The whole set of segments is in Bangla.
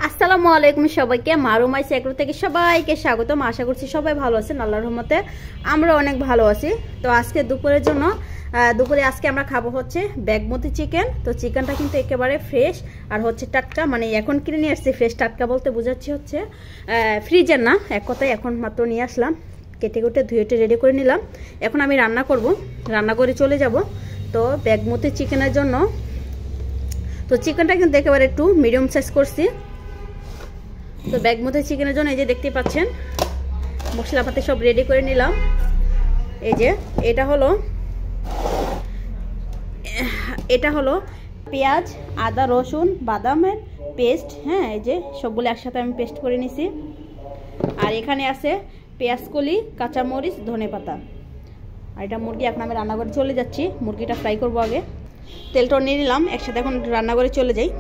আসসালামু আলাইকুম সবাইকে মারুমাই সেক্টর থেকে সবাইকে স্বাগতম। আশা করছি সবাই ভালো আছেন, আল্লাহর রহমতে আমরা অনেক ভালো আছি। তো আজকে দুপুরের জন্য আজকে আমরা খাবো হচ্ছে বাসমতি চিকেন। তো চিকেনটা কিন্তু একেবারে ফ্রেশ আর হচ্ছে টাটকা, মানে এখন কিনে নিয়ে আসছি। ফ্রেশ টাটকা বলতে বোঝাচ্ছি হচ্ছে ফ্রিজের না, এক কথায় এখন মাত্র নিয়ে আসলাম, কেটে কুটে ধুয়ে রেডি করে নিলাম। এখন আমি রান্না করব, রান্না করে চলে যাব। তো বাসমতি চিকেনের জন্য তো চিকেনটা কিন্তু একেবারে একটু মিডিয়াম সাইজ করছি। তো বাসমতি চিকেনের জন্য এই যে দেখতে পাচ্ছেন মশলাপাতি সব রেডি করে নিলাম। এই যে এটা হলো পেঁয়াজ, আদা, রসুন, বাদামের পেস্ট। হ্যাঁ, এই যে সবগুলো একসাথে আমি পেস্ট করে নিছি। আর এখানে আছে পেঁয়াজকলি, কাঁচামরিচ, ধনেপাতা। আর এটা মুরগি। এখন আমি রান্নাঘরে চলে যাচ্ছি, মুরগিটা ফ্রাই করবো আগে। তেলটা নিয়ে নিলাম একসাথে, এখন রান্নাঘরে চলে যাই।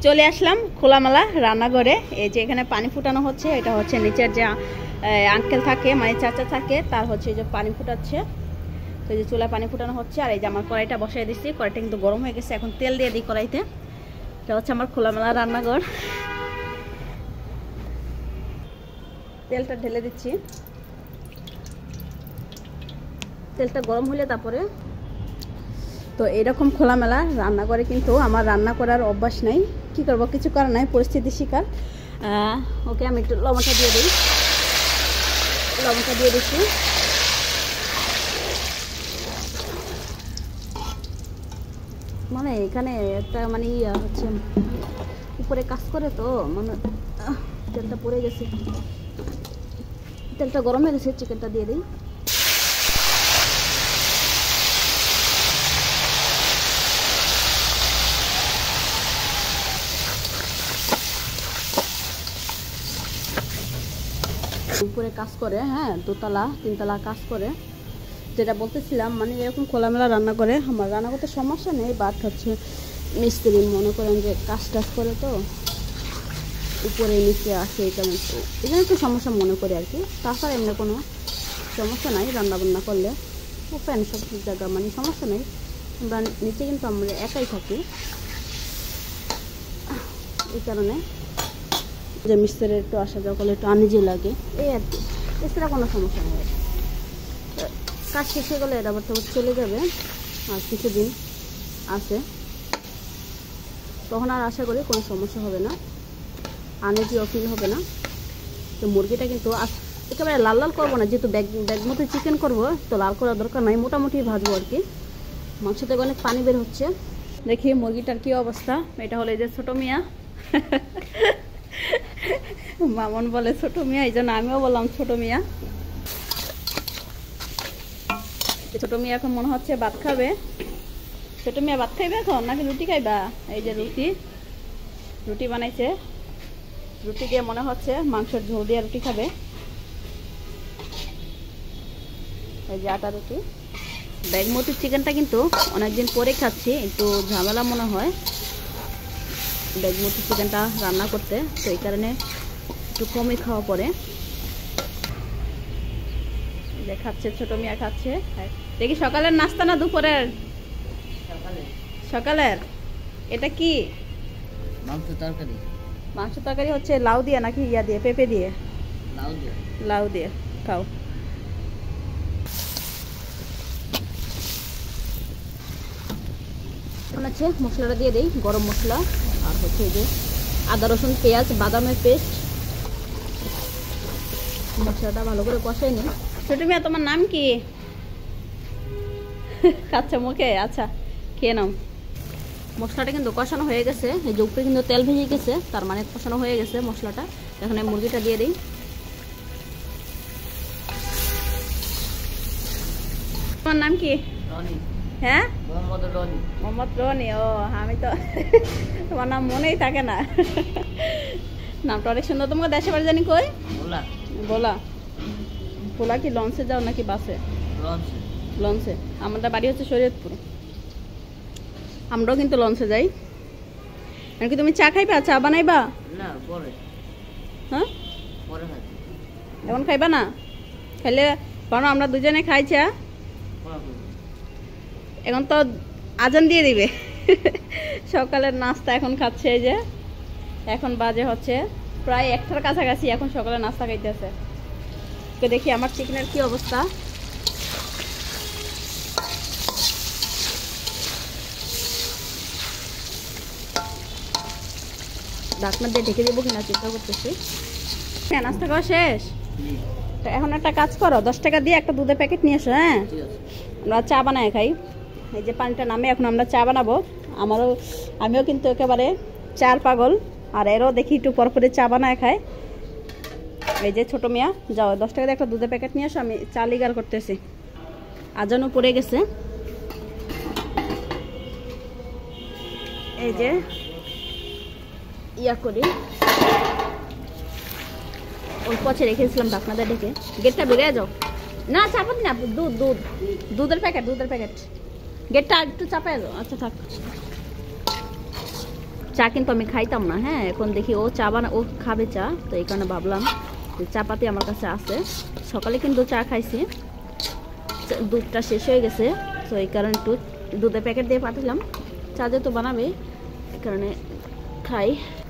চলে আসলাম খোলামেলা রান্নাঘরে। এই যে এখানে পানি ফুটানো হচ্ছে, এটা হচ্ছে নিচের যে আঙ্কেল থাকে, মানে চাচা থাকে, তার হচ্ছে এই যে পানি ফুটাচ্ছে। তো এই যে চুলায় পানি ফুটানো হচ্ছে। আর এই যে আমার কড়াইটা বসাই দিচ্ছি, কড়াইটা কিন্তু গরম হয়ে গেছে। এখন তেল দিয়ে দিই কড়াইতে। এটা হচ্ছে আমার খোলামেলা রান্নাঘর। তেলটা ঢেলে দিচ্ছি। তেলটা গরম হলে তারপরে তো এরকম খোলামেলা রান্নাঘরে কিন্তু আমার রান্না করার অভ্যাস নাই, কি করব, কিছু করার নাই, পরিস্থিতি শিকার। ওকে, আমি একটু লবণটা দিয়ে দিই। লবণটা দিয়ে দিচ্ছি। মানে এখানে একটা মানে হচ্ছে উপরে কাজ করে, তো মানে তেলটা পড়ে গেছে। তেলটা গরম হয়ে গেছে, চিকেনটা দিয়ে দিই। উপরে কাজ করে, হ্যাঁ, দোতলা তিনতলা কাজ করে। যেটা বলতেছিলাম, মানে এরকম খোলামেলা রান্না করে আমার রান্না করতে সমস্যা নেই, বাট হচ্ছে মিস্ত্রি মনে করেন যে কাজ টাজ করে, তো উপরে নিচে আসে, কেমন তো এই জন্য একটু সমস্যা মনে করি আর কি। তাছাড়া এমনি কোনো সমস্যা নাই, রান্না বান্না করলে ফ্যান সব জায়গা মানে সমস্যা নেই। আমরা নিচে কিন্তু আমরা একাই থাকি, এই কারণে যে মিস্ত্রির একটু আসা যাওয়া করলে একটু আনইজি লাগে, এই আর কি। এছাড়া কোনো সমস্যা নেই। কাজ শেষ হয়ে গেলে এটা আবার চলে যাবে, আর কিছুদিন আছে, তখন আর আশা করি কোনো সমস্যা হবে না, আনইজি ফিল হবে না। তো মুরগিটা কিন্তু একেবারে লাল লাল করবো না, যেহেতু বাসমতি চিকেন করবো, তো লাল করার দরকার নাই, মোটামুটি ভাজবো আর কি। মাংস থেকে অনেক পানি বের হচ্ছে। দেখি মুরগিটার কি অবস্থা। এটা হলো এই যে ছোট মিয়া। মামন বলে ছোট মিয়া, এই জন্য আমিও বললাম ছোট মিয়া। ছোট মিয়া এখন মনে হচ্ছে ভাত খাবে। ছোট মিয়া ভাত খাইবে এখন নাকি রুটি খাইবা? এই যে রুটি বানাইছে, রুটি দিয়ে মনে হচ্ছে মাংসের ঝোল দিয়ে রুটি খাবে। এই যে আটা রুটি। বাসমতি চিকেনটা কিন্তু অনেকদিন পরে খাচ্ছি, একটু ঝামেলা মনে হয় বাসমতি চিকেনটা রান্না করতে, তো এই কারণে একটু কমই খাওয়া পড়ে। খাচ্ছে ছোট মিয়া, খাচ্ছে। দেখি সকালের নাস্তা না দুপুরের? সকালের এটা কি? মাংস তরকারি হচ্ছে লাউ দিয়ে নাকি ইয়া দিয়ে, পেঁপে দিয়ে? লাউ দিয়ে খাও। আছে মশলাটা দিয়ে দিই, গরম মশলা, আর হচ্ছে এই যে আদা, রসুন, পেঁয়াজ, বাদামের পেস্ট। মশলাটা ভালো করে কষাই নিই। ছোট মিয়া, তোমার নাম কি? খাচ্ছে মুখে, আচ্ছা খেয়ে নাও। মশলাটা কিন্তু কষানো হয়ে গেছে, এই যে উপরে কিন্তু তেল ভেজে গেছে, তার মানে কষানো হয়ে গেছে মশলাটা। এখন আমি মুরগিটা দিয়ে দিই। তোমার নাম কি? হ্যাঁ, মোহাম্মদ রনি। ও, আমি তো তোমার নাম মনেই থাকে না। নামটা অনেক সুন্দর। তোমাকে দেশে বাড়ি জানি কই? বলা। বলা কি লঞ্চে যাও নাকি বাসে? লঞ্চে। আমাদের বাড়ি হচ্ছে শরীয়তপুর, আমরাও কিন্তু লঞ্চে যাই। নাকি তুমি চা খাইবা? চা বানাইবা? হ্যাঁ, এখন খাইবা না? খাইলে কারণ আমরা দুজনে খাই চা। এখন তো আজান দিয়ে দিবে। সকালের নাস্তা এখন খাচ্ছে, এই যে এখন বাজে হচ্ছে প্রায় 1টার কাছাকাছি। এখন সকালে নাস্তা খাইতেছে। তো দেখি আমার চিকেনের কি অবস্থা। ঢাকনা দিয়ে ঢেকে দেবো কিনা চিন্তা করতেছি। হ্যাঁ, নাস্তা খাওয়া শেষ। তো এখন একটা কাজ করো, 10 টাকা দিয়ে একটা দুধের প্যাকেট নিয়ে এসো। হ্যাঁ, আমরা চা বানাই খাই। এই যে পানিটা নামে এখন আমরা চা বানাবো। আমিও কিন্তু একেবারে চার পাগল। আর এরও দেখি একটু পরপরে চা বানায় খায়। এই যে ছোট মিয়া, যাও 10 টাকা দিয়ে একটা দুধের প্যাকেট নিয়ে আসো, আমি চা লিগার করতেছি। আজানও পড়ে গেছে। এই যে ইয়া করি, অল্প আছে রেখেছিলাম ঢাকনাটা ডেকে। গেটটা বেরিয়ে যাও। না চাপাতি না, দুধের প্যাকেট। গেটটা একটু চাপায় যাও। আচ্ছা থাক। চা কিন্তু আমি খাইতাম না। হ্যাঁ, এখন দেখি ও খাবে চা, তো এই কারণে ভাবলাম যে চাপাতি আমার কাছে আছে। সকালে কিন্তু চা খাইছি, দুধটা শেষ হয়ে গেছে, তো এই কারণে একটু দুধের প্যাকেট দিয়ে পাঠালাম। চা যেহেতু বানাবে এই কারণে খাই।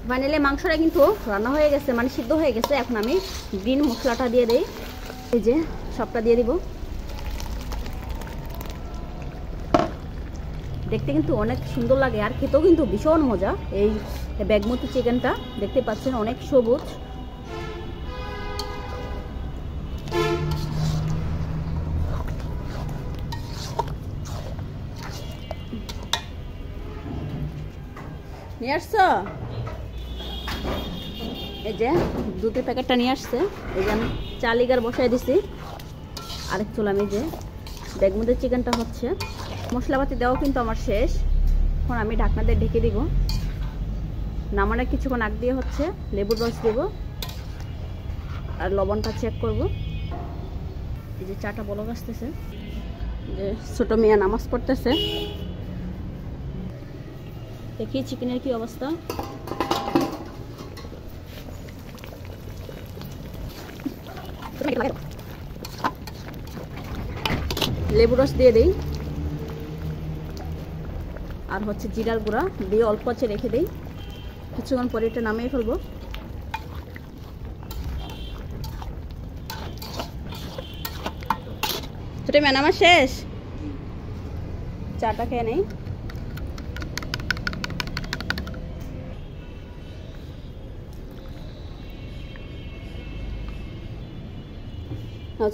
বানালে মাংসটা কিন্তু রান্না হয়ে গেছে, মানে সিদ্ধ হয়ে গেছে। এখন আমি গ্রিন মশলাটা দিয়ে দিই। এই যে সবটা দিয়ে দিব। দেখতে কিন্তু অনেক সুন্দর লাগে, আর খেতেও কিন্তু ভীষণ মজা। এই বাসমতি চিকেনটা দেখতে পাচ্ছেন অনেক সবুজ। নিয়ে আসছো? এই যে দুধের প্যাকেটটা নিয়ে আসছে। এই যে আমি চা লিগার বসাই দিছি। আরেক চুল আমি যে বাসমতি চিকেনটা হচ্ছে, মশলাপাতি দেওয়া কিন্তু আমার শেষ। এখন আমি ঢাকনা দিয়ে ঢেকে দিব। নামানোর কিছুক্ষণ আগ দিয়ে হচ্ছে লেবুর রস দেব আর লবণটা চেক করব। এই যে চাটা বলক আসতেছে, যে ছোট মিয়া নামাজ পড়তেছে। দেখি চিকেনের কি অবস্থা। লেবু রস দিয়ে দিই, আর হচ্ছে জিরার গুঁড়া দিয়ে অল্প আছে রেখে দিই। কিছুক্ষণ পরে এটা নামিয়ে ফেলবো। ছোট ম্যান আমার শেষ, চাটা খেয়ে নেই।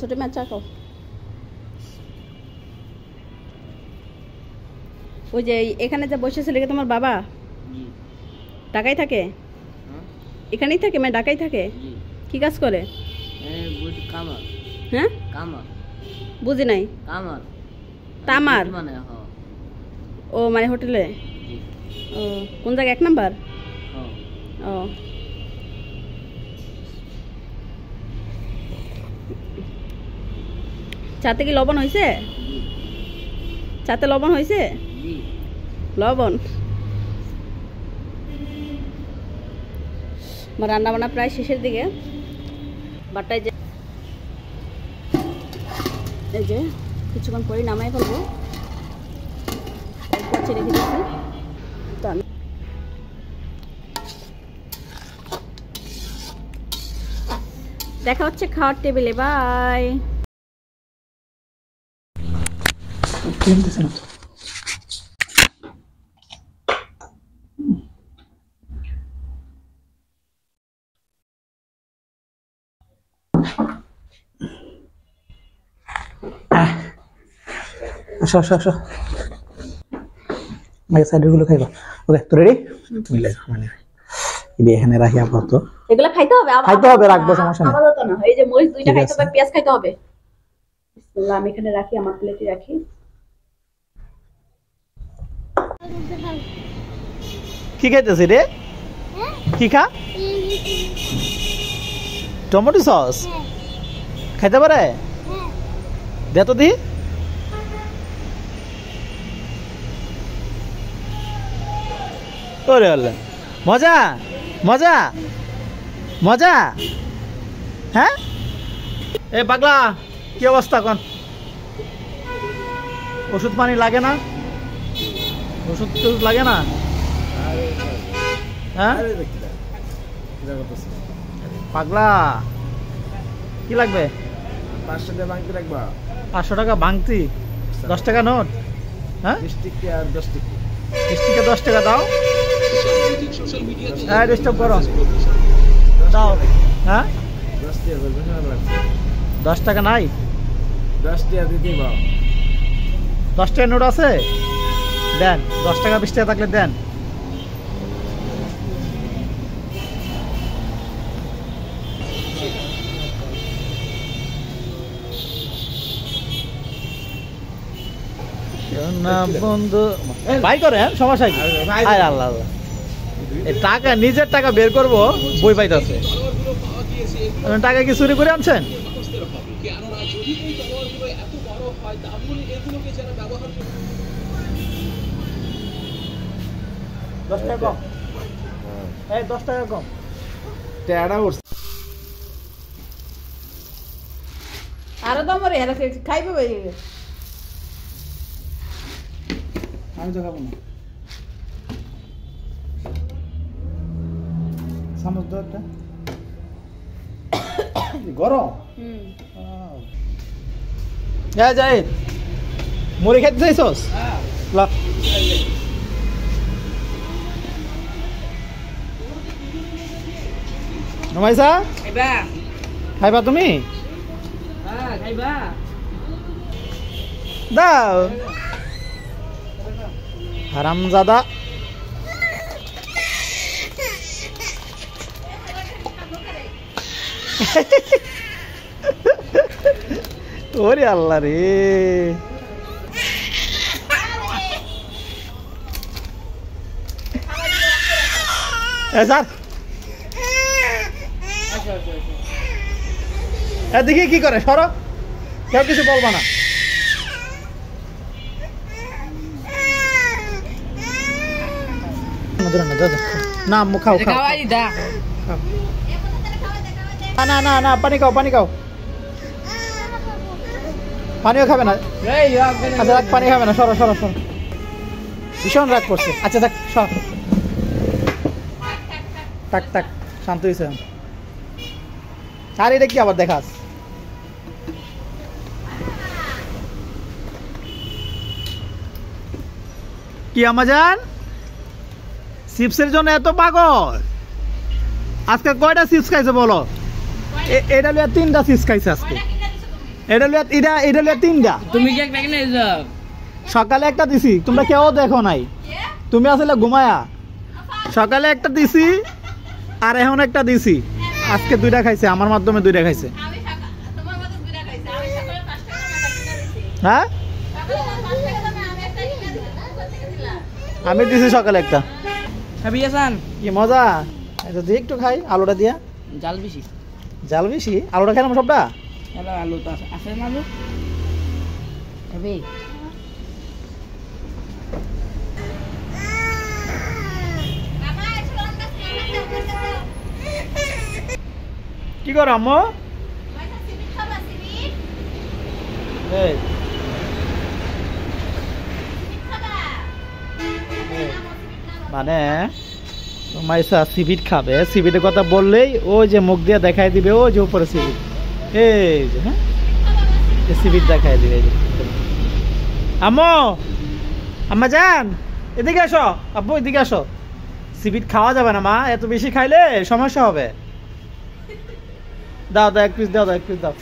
ছোট ম্যান চা খাও। ওই যে এখানে যে বসেছিল তোমার বাবা ঢাকায় থাকে? এখানেই থাকে, মানে ঢাকায় থাকে? কি কাজ করে? হ্যাঁ, বুঝি নাই। তামার? ও মানে হোটেলে? ও কোন জায়গায়? 1 নাম্বার? ও চাতে কি লবণ হয়েছে? চাতে লবণ হয়েছে? লবণ। আমার রান্না বান্না প্রায় শেষের দিকে। বাটায় যে এই যে কিছুক্ষণ পরে নামাই ফেলবো। রেখে দিচ্ছি। তো আমি দেখা হচ্ছে খাওয়ার টেবিলে। বাই। আসো আসো আসো, আগে সাইডগুলো খাইবা। ওকে, তো রেডি? মিলে মানে এই এখানে রাখি আপাতত। এগুলা খাইতে হবে? খাইতে হবে, রাখবো, সমস্যা নেই। আপাতত না, এই যে মরিচ 2টা খাইতে হবে, পেঁয়াজ খাইতে হবে। বিসমিল্লাহ, আমি এখানে রাখি, আমার প্লেটে রাখি। কি খাইতেছিস রে? কি খা? টমেটো সস খাইতে পারে? দে তো দি। ওরে আল্লাহ, মজা মজা মজা। হ্যাঁ, এ পাগলা, কি অবস্থা এখন? ওষুধ পানি লাগে না? ওষুধ লাগে না? হ্যাঁ, পাগলা কি লাগবে? 500 টাকা ভাঙতে রাখবা। 500 টাকা ভাঙতি? 10 টাকা নোট? হ্যাঁ 20 টাকা আর 10 টাকা। 20 টাকা 10 টাকা দাও। হ্যাঁ ডিস্টার্ব করো দাও। হ্যাঁ 10 টাকা বলবেন না লাগবে। 10 টাকা নাই? 10 টাকা দিতেই বাও। 10 টাকা নোট আছে? দেন 10 টাকা 20 টাকা থাকলে দেন। না বন্ধু ভাই করেন সমস্যা কি? আয় আল্লাহ আল্লাহ এই টাকা নিজের টাকা বের করবো বই পাইতেছে। টাকা কি চুরি করে আনছেন? দশ টাকা কম। এই 10 টাকা কম। টাকা উঠছে। আরো দাম রে এরা খাইবে ভাই। আমি তো খাবো না। চামচ দাও একটা। গরম? যাই মুড়ি খেতে চাইছস? ল নমাইসা খাইবা তুমি? দাও হারামজাদা। ওরে আল্লাহ রে দেখি কি করে সরো কেউ কিছু বলবা না। না খাও খাও না না না পানি খাও পানি খাও। পানিও খাবে না? আচ্ছা রাখ পানি খাবে না সরো সরো সরো ভীষণ রাগ করছে। আচ্ছা থাক সর থাক থাক শান্ত হয়েছে। আর এটা কি আবার দেখাস? কি আমাজান চিপসের জন্য এত পাগল? আজকে কয়টা চিপস খাইছে বলো? এটা লিয়া 3টা চিপস খাইছে আজকে। এটা লিয়া 3টা। তুমি কি একটা কিনে যাও? সকালে একটা দিছি তোমরা কেউ দেখো নাই, তুমি আসলে ঘুমায়া। সকালে একটা দিছি আর এখন একটা দিছি। আজকে 2টা খাইছে, আমার মাধ্যমে 2টা খাইছে। হ্যাঁ আমি দিছি সকালে একটা। খাবি আসান? কি মজা! এটা দিয়ে একটু খাই আলুটা দিয়া। জাল বেশি? জাল বেশি? আলুটা খাইলাম সবটা। আলু তো আছে না আলু? খাবি? কি করো আম্মু? এই মানে মাইসা সিবিট খাবে, সিবিটের কথা বললেই ওই যে মুখ দিয়ে দেখাই দিবে ওই যে উপরে সিবিট। এই যে হ্যাঁ সিবিট দেখাই দিবে। আম্মু আম্মা যান এদিকে আসো, আব্বু এদিকে আসো। সিবিট খাওয়া যাবে না মা, এত বেশি খাইলে সমস্যা হবে। দাও দাও 1 পিস দাও, 1 পিস দাও।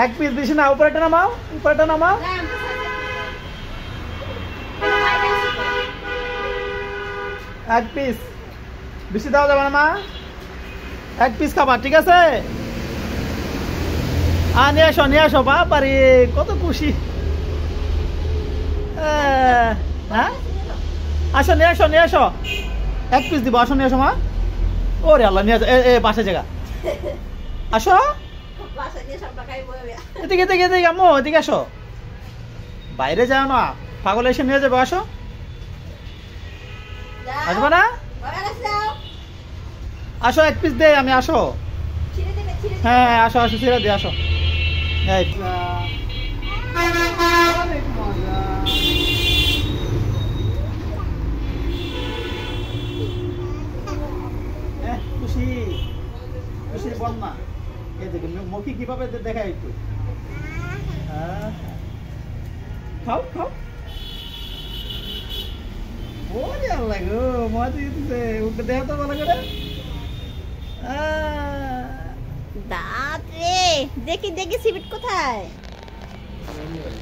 1 পিস বেশি না, উপরেটা নামাও, উপরেটা নামাও। এক পিস বেশি দাও যাবে না মা, 1 পিস খাবা ঠিক আছে? নিয়ে আসো বাবারে কত খুশি। হ্যাঁ আসো নিয়ে আসো 1 পিস দিব। আসো নিয়ে আসো মা। ওরে আল্লাহ নিয়ে আসো। বাসা জায়গা আসো এদিকে এদিকে এদিকে আম্মু এদিকে আসো। বাইরে যাও না, পাগল এসে নিয়ে যাবে। আসো আসবো না? আসো 1 পিস দে আমি। আসো হ্যাঁ আসো আসো ছেড়ে দিয়ে আসো। বন্যা এই দেখে মুখি কিভাবে দেখায় একটু খাও খাও ওরে আল্লাহ গো মজা দিতেছে উঠে দেহ তো ভালো করে দাঁত রে দেখি দেখি সিবিট কোথায়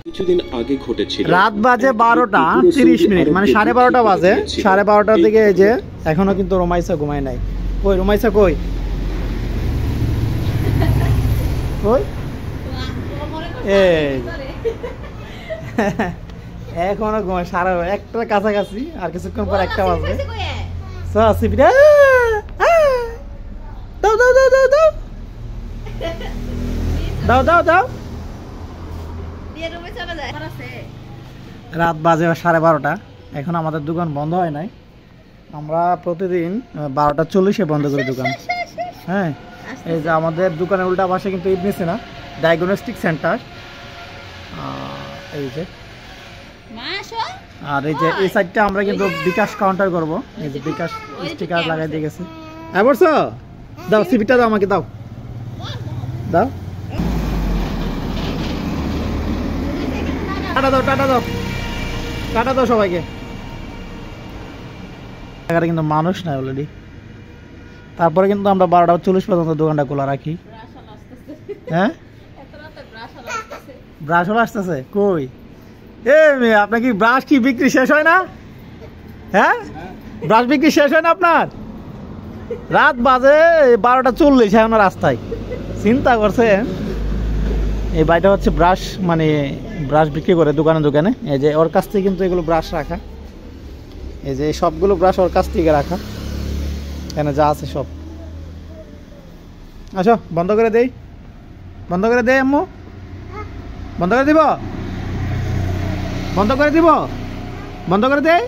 কিছুদিন আগে ঘটেছিল রাত বাজে 12টা 30 মিনিট মানে 12:30 বাজে 12:30টার দিকে এই যে এখনো কিন্তু রোমাইসা ঘুমায় নাই কই রোমাইসা কই কই এই এখনো ঘুমায় সারা একটা কাছাকাছি আর কিছুক্ষণ পর একটা বাজবে সিবিটা দাও দাও দাও দাও দাও দাও দাও দাও রাত বাজে 12:30 এখন আমাদের দোকান বন্ধ হয় নাই আমরা প্রতিদিন 12:40 বন্ধ করি দোকান হ্যাঁ এই যে আমাদের দোকানের উল্টা পাশে কিন্তু ইবনে সিনা ডায়াগনস্টিক সেন্টার এই যে আর এই যে এই সাইডটা আমরা কিন্তু বিকাশ কাউন্টার করব এই যে বিকাশ স্টিকার লাগাই দিয়ে গেছে বলছো দাও সিবিটা দাও আমাকে দাও দাও টাটা দাও টাটা দাও টাটা দাও সবাইকে জায়গাটা কিন্তু মানুষ নাই অলরেডি তারপরে কিন্তু আমরা 12:40 পর্যন্ত দোকানটা খোলা রাখি হ্যাঁ ব্রাশ হলো আসতেছে কই এ মেয়ে আপনার কি ব্রাশ কি বিক্রি শেষ হয় না হ্যাঁ ব্রাশ বিক্রি শেষ হয় না আপনার রাত বাজে 12:40 এখন রাস্তায় চিন্তা করছেন এই বাড়িটা হচ্ছে ব্রাশ মানে ব্রাশ বিক্রি করে দোকানে দোকানে এই যে ওর কাছ থেকে কিন্তু এগুলো ব্রাশ রাখা এই যে সবগুলো ব্রাশ ওর কাছ থেকে রাখা এখানে যা আছে সব আচ্ছা বন্ধ করে দেই আম্মু বন্ধ করে দিব বন্ধ করে দিব বন্ধ করে দেই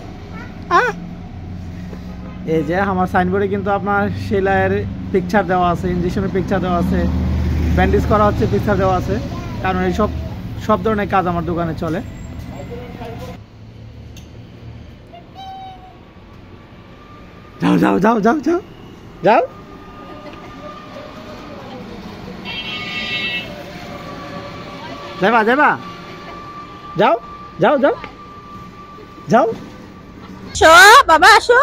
এই যে আমার সাইনবোর্ডে কিন্তু আপনার সেলাইয়ের পিকচার দেওয়া আছে ইঞ্জেকশনের পিকচার দেওয়া আছে ব্যান্ডেজ করা হচ্ছে পিকচার দেওয়া আছে কারণ এই সব ধরনের কাজ আমার দোকানে চলে যাও যাও যাও যাও যাও যাও যাবা যাবা যাও যাও যাও যাও আসো বাবা আসো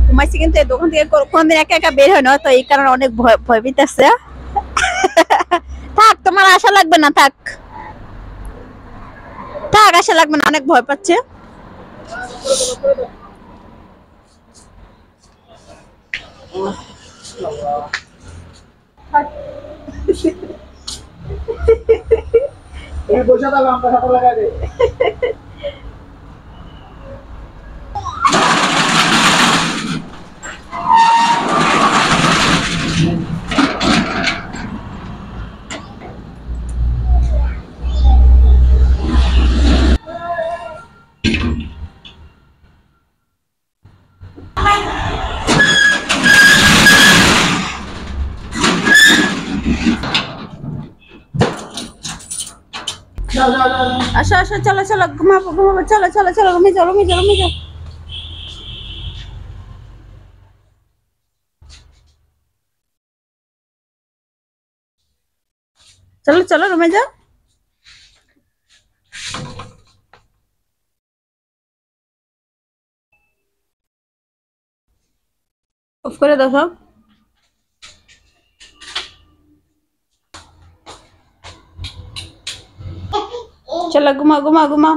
ঘুমাইছি কিন্তু এই দোকান থেকে কোনদিন একা একা বের হয় না তো এই কারণে অনেক ভয় পেতেছে থাক তোমার আশা লাগবে না থাক থাক আশা লাগবে না অনেক ভয় পাচ্ছে বসে থাকো আমরা সাথে লাগাই দেই আসো আসো চলো চলো ঘুমাবো ঘুমাবো চলো চলো চলো ঘুমিয়ে যাও ঘুমিয়ে যাও ঘুমিয়ে যাও চলো চলো রুমে যাও অফ করে দাও সব चलो घुमा घुमा घुमा